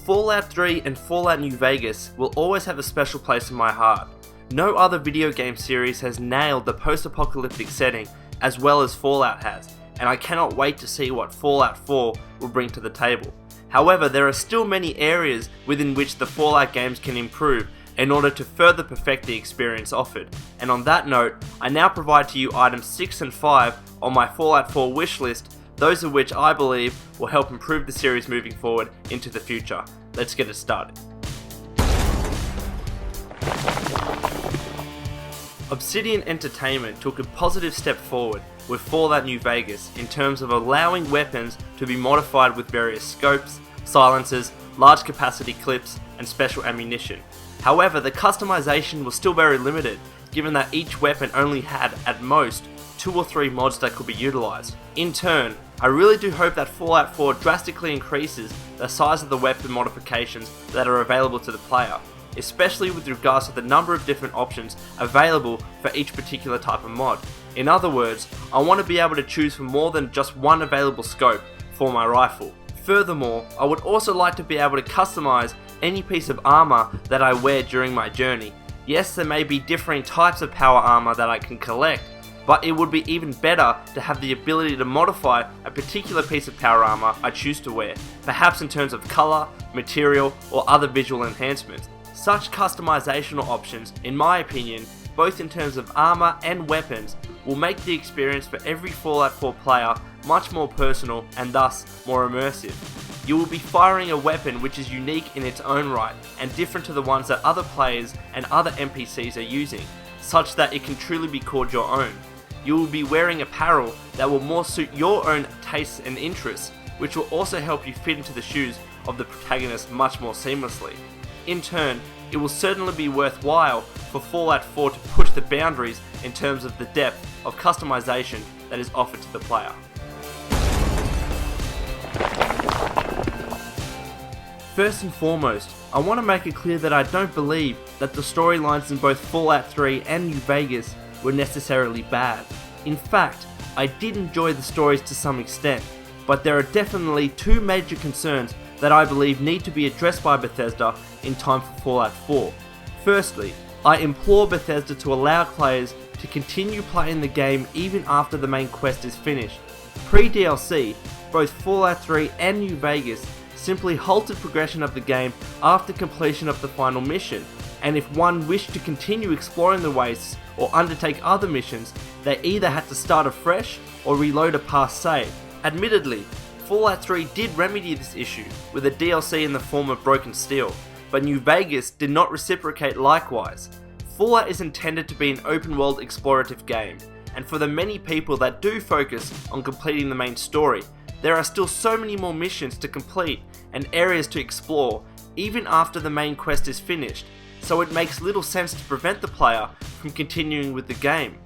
Fallout 3 and Fallout New Vegas will always have a special place in my heart. No other video game series has nailed the post-apocalyptic setting as well as Fallout has, and I cannot wait to see what Fallout 4 will bring to the table. However, there are still many areas within which the Fallout games can improve in order to further perfect the experience offered. And on that note, I now provide to you items 6 and 5 on my Fallout 4 wishlist, those of which I believe will help improve the series moving forward into the future. Let's get it started. Obsidian Entertainment took a positive step forward with Fallout New Vegas in terms of allowing weapons to be modified with various scopes, silencers, large capacity clips, and special ammunition. However, the customization was still very limited, given that each weapon only had, at most, 2 or 3 mods that could be utilized. In turn, I really do hope that Fallout 4 drastically increases the size of the weapon modifications that are available to the player, especially with regards to the number of different options available for each particular type of mod. In other words, I want to be able to choose from more than just one available scope for my rifle. Furthermore, I would also like to be able to customize any piece of armor that I wear during my journey. Yes, there may be differing types of power armor that I can collect, but it would be even better to have the ability to modify a particular piece of power armor I choose to wear, perhaps in terms of color, material, or other visual enhancements. Such customizational options, in my opinion, both in terms of armor and weapons, will make the experience for every Fallout 4 player much more personal and thus more immersive. You will be firing a weapon which is unique in its own right and different to the ones that other players and other NPCs are using, such that it can truly be called your own. You will be wearing apparel that will more suit your own tastes and interests, which will also help you fit into the shoes of the protagonist much more seamlessly. In turn, it will certainly be worthwhile for Fallout 4 to push the boundaries in terms of the depth of customization that is offered to the player. First and foremost, I want to make it clear that I don't believe that the storylines in both Fallout 3 and New Vegas were necessarily bad. In fact, I did enjoy the stories to some extent, but there are definitely 2 major concerns that I believe need to be addressed by Bethesda in time for Fallout 4. Firstly, I implore Bethesda to allow players to continue playing the game even after the main quest is finished. Pre-DLC, both Fallout 3 and New Vegas simply halted progression of the game after completion of the final mission, and if one wished to continue exploring the wastes or undertake other missions, they either had to start afresh or reload a past save. Admittedly, Fallout 3 did remedy this issue with a DLC in the form of Broken Steel, but New Vegas did not reciprocate likewise. Fallout is intended to be an open world explorative game, and for the many people that do focus on completing the main story, there are still so many more missions to complete and areas to explore even after the main quest is finished, so it makes little sense to prevent the player from continuing with the game.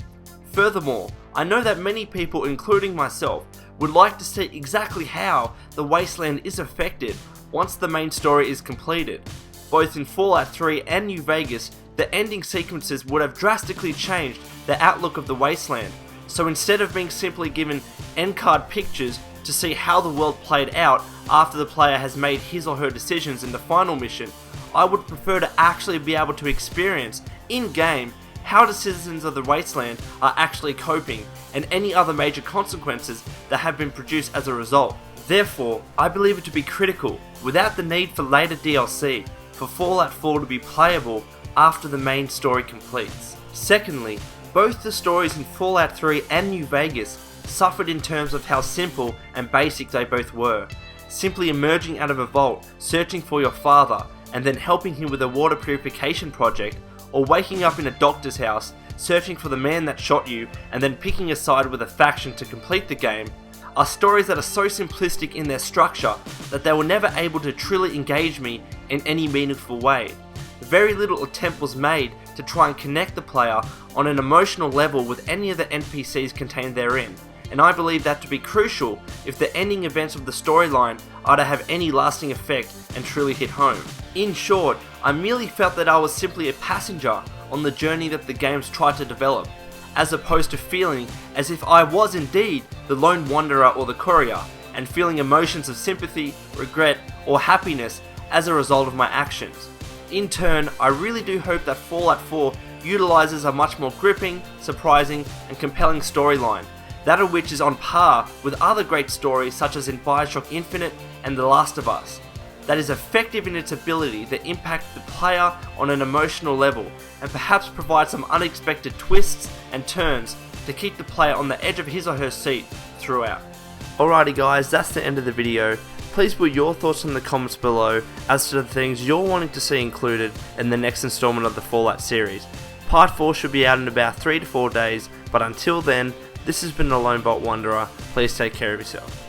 Furthermore, I know that many people, including myself, would like to see exactly how the Wasteland is affected once the main story is completed. Both in Fallout 3 and New Vegas, the ending sequences would have drastically changed the outlook of the Wasteland, so instead of being simply given end card pictures to see how the world played out after the player has made his or her decisions in the final mission, I would prefer to actually be able to experience, in-game, how the citizens of the Wasteland are actually coping and any other major consequences that have been produced as a result. Therefore, I believe it to be critical, without the need for later DLC, for Fallout 4 to be playable after the main story completes. Secondly, both the stories in Fallout 3 and New Vegas suffered in terms of how simple and basic they both were. Simply emerging out of a vault, searching for your father, and then helping him with a water purification project, or waking up in a doctor's house, searching for the man that shot you, and then picking a side with a faction to complete the game, are stories that are so simplistic in their structure that they were never able to truly engage me in any meaningful way. Very little attempt was made to try and connect the player on an emotional level with any of the NPCs contained therein, and I believe that to be crucial if the ending events of the storyline are to have any lasting effect and truly hit home. In short, I merely felt that I was simply a passenger on the journey that the games tried to develop, as opposed to feeling as if I was indeed the lone wanderer or the courier, and feeling emotions of sympathy, regret, or happiness as a result of my actions. In turn, I really do hope that Fallout 4 utilizes a much more gripping, surprising, and compelling storyline, that of which is on par with other great stories such as in Bioshock Infinite and The Last of Us, that is effective in its ability to impact the player on an emotional level, and perhaps provide some unexpected twists and turns to keep the player on the edge of his or her seat throughout. Alrighty guys, that's the end of the video. Please put your thoughts in the comments below as to the things you're wanting to see included in the next installment of the Fallout series. Part 4 should be out in about 3 to 4 days, but until then, this has been the Lone Bolt Wanderer. Please take care of yourself.